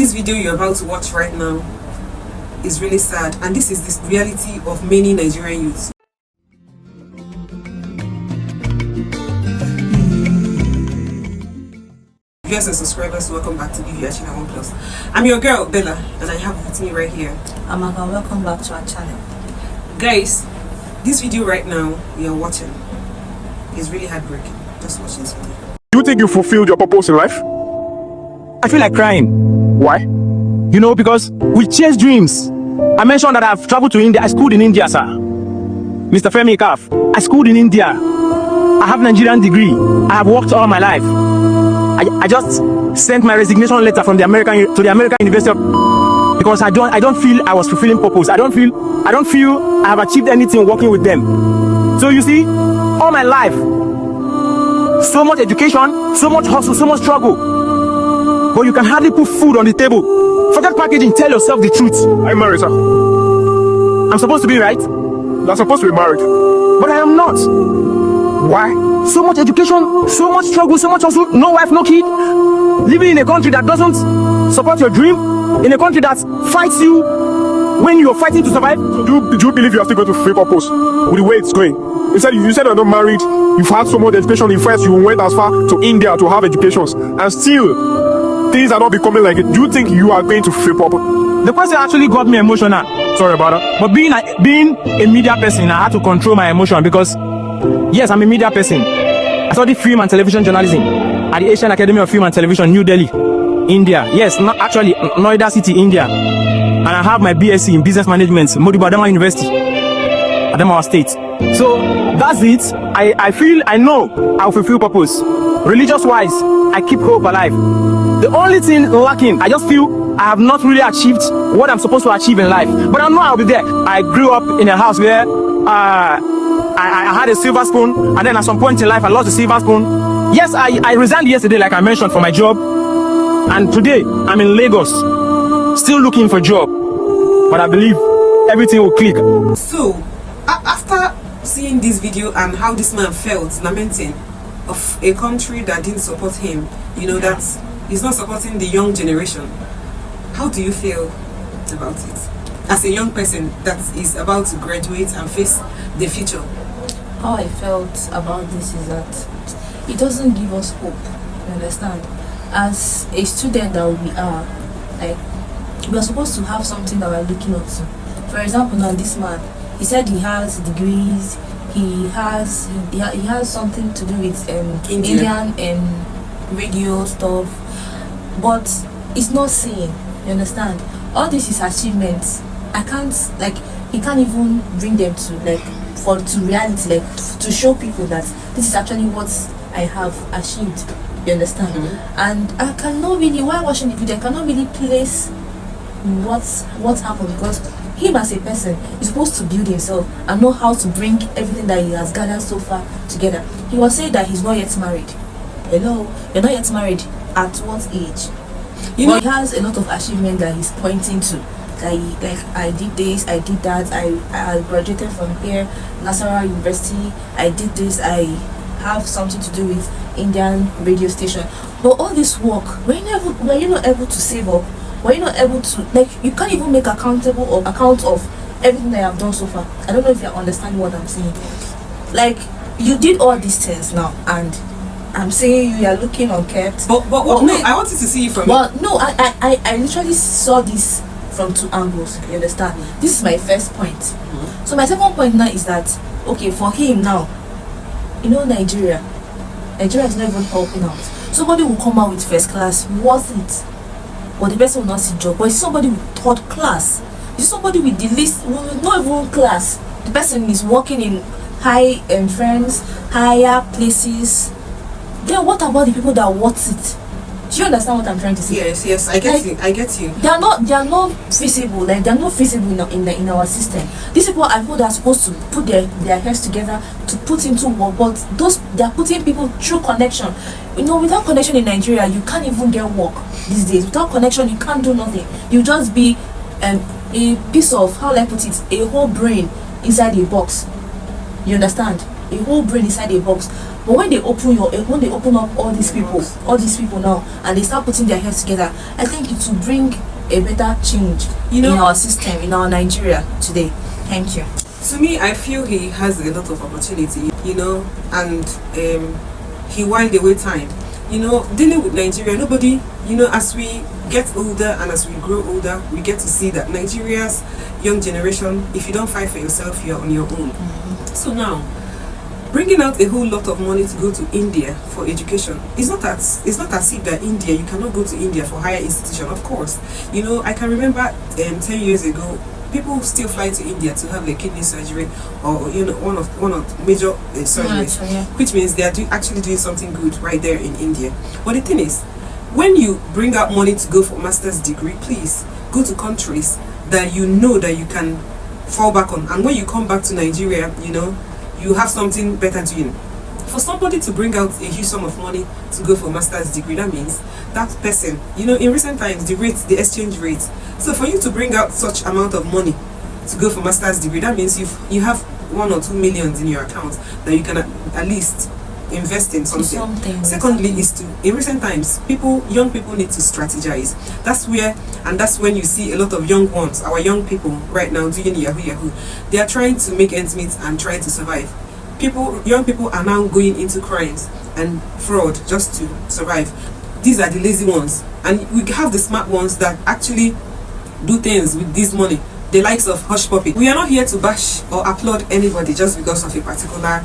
This video you're about to watch right now is really sad, and this is the reality of many Nigerian youths. Viewers and subscribers, welcome back to BVR Channel 1 Plus. I'm your girl Bella, and I have with me right here Amaka. Welcome back to our channel. Guys, this video right now we are watching is really heartbreaking. Just watch this video. Do you think you fulfilled your purpose in life? I feel like crying. Why? You know, because we chase dreams. I mentioned that I've traveled to India. I schooled in India, sir. Mr. Femi Kaf. I schooled in India. I have Nigerian degree. I have worked all my life. I just sent my resignation letter from the American University because I don't feel I was fulfilling purpose. I don't feel I have achieved anything working with them. So you see, all my life, so much education, so much hustle, so much struggle, but you can hardly put food on the table. Forget packaging, tell yourself the truth. I'm married, sir. I'm supposed to be right, You're supposed to be married. but I am not. Why? So much education, so much struggle, so much hustle, no wife, no kid. Living in a country that doesn't support your dream, in a country that fights you when you're fighting to survive. Do you believe you are still going to fulfill purpose with the way it's going? You said you're not married. You've had so much education. In fact, you went as far to India to have educations, and still things are not becoming like it. Do you think you are going to fulfill purpose? The question actually got me emotional. Sorry about that. But being a media person, I had to control my emotion because, yes, I'm a media person. I studied film and television journalism at the Asian Academy of Film and Television, New Delhi, India. Yes, not actually Noida City, India. And I have my BSc in Business Management, Modibo Adamawa University, Adamawa State. So that's it. I know I'll fulfill purpose. Religious-wise, I keep hope alive. The only thing lacking, I just feel I have not really achieved what I'm supposed to achieve in life. But I know I'll be there. I grew up in a house where I had a silver spoon, and then at some point in life I lost the silver spoon. Yes, I resigned yesterday, like I mentioned, for my job, and today I'm in Lagos, still looking for a job. But I believe everything will click. So, after seeing this video and how this man felt lamenting of a country that didn't support him, you know, that he's not supporting the young generation, how do you feel about it as a young person that is about to graduate and face the future? How I felt about this is that it doesn't give us hope. You understand? As a student that we are, like, we are supposed to have something that we're looking up to. For example, now this man, he said he has degrees, he has something to do with Indian and radio stuff, but it's not seen. You understand? All this is achievements. I can't, like, he can't even bring them to, like, to reality, like, to show people that this is actually what I have achieved. You understand? And I cannot really, while watching the video, I cannot really place what's happened, because him as a person is supposed to build himself and know how to bring everything that he has gathered so far together. He was saying that he's not yet married. Hello, you're not yet married. At what age? You know, he has a lot of achievement that he's pointing to. Like I did this, I did that, I graduated from here, Nasarawa University, I did this, I have something to do with Indian radio station. But all this work, were you not able to save up? Were you not able to, like, you can't even make account of everything that I have done so far? I don't know if you understand what I'm saying. Like, you did all these things now, and I'm saying you are looking unkept. But no, I wanted to see you from. But no, I literally saw this from two angles. You understand? This is my first point. So my second point now is that, okay, for him now, you know, Nigeria is not even helping out. Somebody will come out with first class, worth it, but the person will not see job. But it's somebody with third class. It's somebody with the least, not even class. The person is working in high friends, higher places. Then what about the people that worth it? Do you understand what I'm trying to say? Yes, I get you. I get you. They are not feasible. Like, they are not feasible in our system. These people are people that are supposed to put their heads together to put into work, but they are putting people through connection. You know, without connection in Nigeria, you can't even get work these days. Without connection, you can't do nothing. You just be a piece of, how will I put it, a whole brain inside a box. You understand? a whole brain inside a box. But when they open up all these people now, and they start putting their heads together, I think it will bring a better change in our system, in our Nigeria today. Thank you. To me, I feel he has a lot of opportunity, and he whiled away time. Dealing with Nigeria, nobody, as we get older and as we grow older, we get to see that Nigeria's young generation, if you don't fight for yourself, you're on your own. So now, bringing out a whole lot of money to go to India for education, it's not as if that India, you cannot go to India for higher institution, of course. I can remember 10 years ago, people still fly to India to have a kidney surgery or one of major surgeries, which means they are actually doing something good right there in India. But the thing is, when you bring out money to go for master's degree, please go to countries that you know that you can fall back on, and when you come back to Nigeria, you have something better doing. For somebody to bring out a huge sum of money to go for a master's degree, that means that person, in recent times, the exchange rate. So for you to bring out such amount of money to go for master's degree, that means you have 1 or 2 million in your account that you can at least invest in something. Secondly, in recent times, young people need to strategize. That's when you see a lot of young ones, our young people right now doing yahoo. They are trying to make ends meet and trying to survive. Young people are now going into crimes and fraud just to survive. These are the lazy ones, and we have the smart ones that actually do things with this money, the likes of Hush Puppy. We are not here to bash or applaud anybody just because of a particular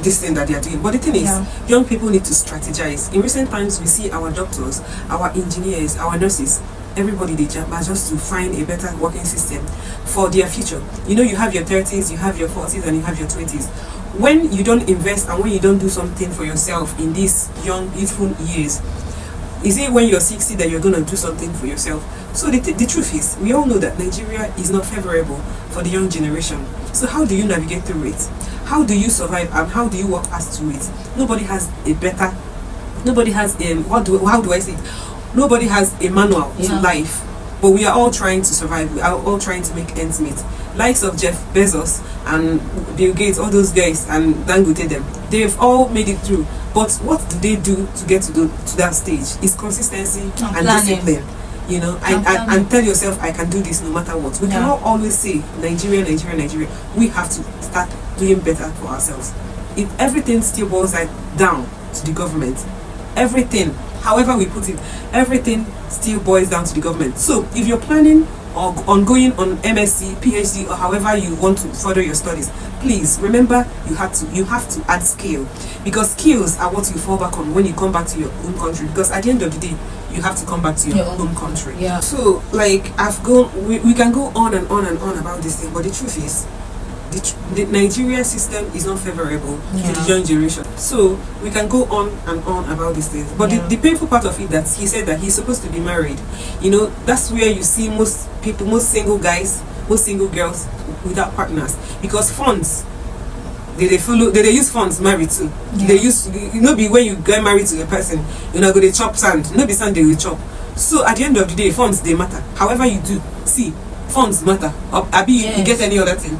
this thing that they are doing, but the thing is, young people need to strategize. In recent times, we see our doctors, our engineers, our nurses, everybody they jump just to find a better working system for their future. You have your 30s, you have your 40s, and you have your 20s. When you don't invest and when you don't do something for yourself in these young, youthful years, is it when you're 60 that you're going to do something for yourself? So the truth is, we all know that Nigeria is not favorable for the young generation. So how do you navigate through it? How do you survive, and how do you work past through it? Nobody has how do I say it? Nobody has a manual to life, but we are all trying to survive. We are all trying to make ends meet. Likes of Jeff Bezos and Bill Gates, all those guys, and Dangote, they've all made it through. But what do they do to get to that stage? It's consistency and discipline. And tell yourself, I can do this no matter what. We cannot always say Nigeria. We have to start doing better for ourselves. If everything still boils down to the government, everything, however we put it, everything still boils down to the government. So if you're planning on going on MSc, PhD, or however you want to further your studies, please remember you have to add skill, because skills are what you fall back on when you come back to your own country, because at the end of the day you have to come back to your home country. So we can go on and on and on about this thing, but the truth is the Nigeria system is not favorable to the young generation. So we can go on and on about these things, but the painful part of it, that he said that he's supposed to be married. That's where you see most people, most single guys, most single girls without partners, because funds they use funds married too. They use be when you get married to a person, go they chop sand, be sand they will chop. So at the end of the day, funds they matter. However you do, see, funds matter. You get any other thing?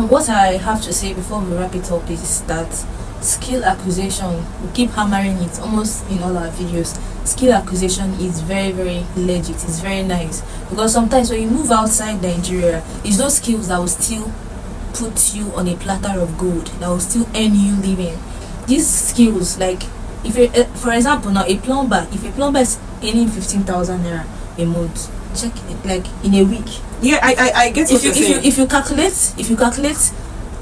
What I have to say before we wrap it up is that skill acquisition, we keep hammering it almost in all our videos. Skill acquisition is very, very legit. It's very nice, because sometimes when you move outside Nigeria, it's those skills that will still put you on a platter of gold, that will still earn you living. These skills, like if you, for example, now a plumber, if a plumber is earning 15,000 naira a month, check it, like in a week. I get what you're saying. If you calculate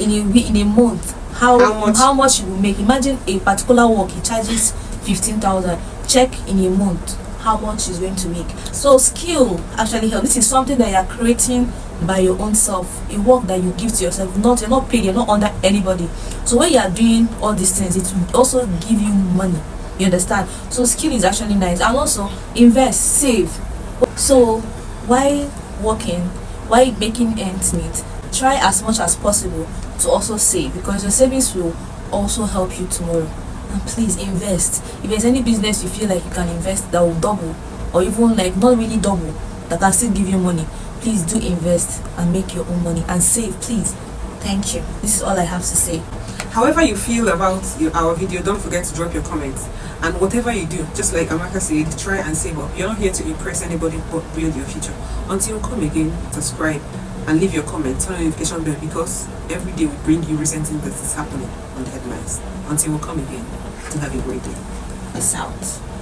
in a month how much you will make. Imagine a particular work, he charges 15,000. Check in a month how much he's going to make. So skill actually helps. This is something that you are creating by your own self, a work that you give to yourself. You're not paid, you're not under anybody. So when you are doing all these things, it will also give you money. You understand? So skill is actually nice. And also invest, save. So while working, while making ends meet, try as much as possible to also save, because your savings will also help you tomorrow. And please invest. If there's any business you feel like you can invest that will double, or even like not really double, that can still give you money, please do invest and make your own money and save, please. Thank you. This is all I have to say. However you feel about our video, don't forget to drop your comments. And whatever you do, just like Amaka said, try and save up. You're not here to impress anybody but build your future. Until you come again, subscribe and leave your comment, turn on the notification bell, because every day we bring you recent things that is happening on the headlines. Until we come again, to have a great day. Peace out.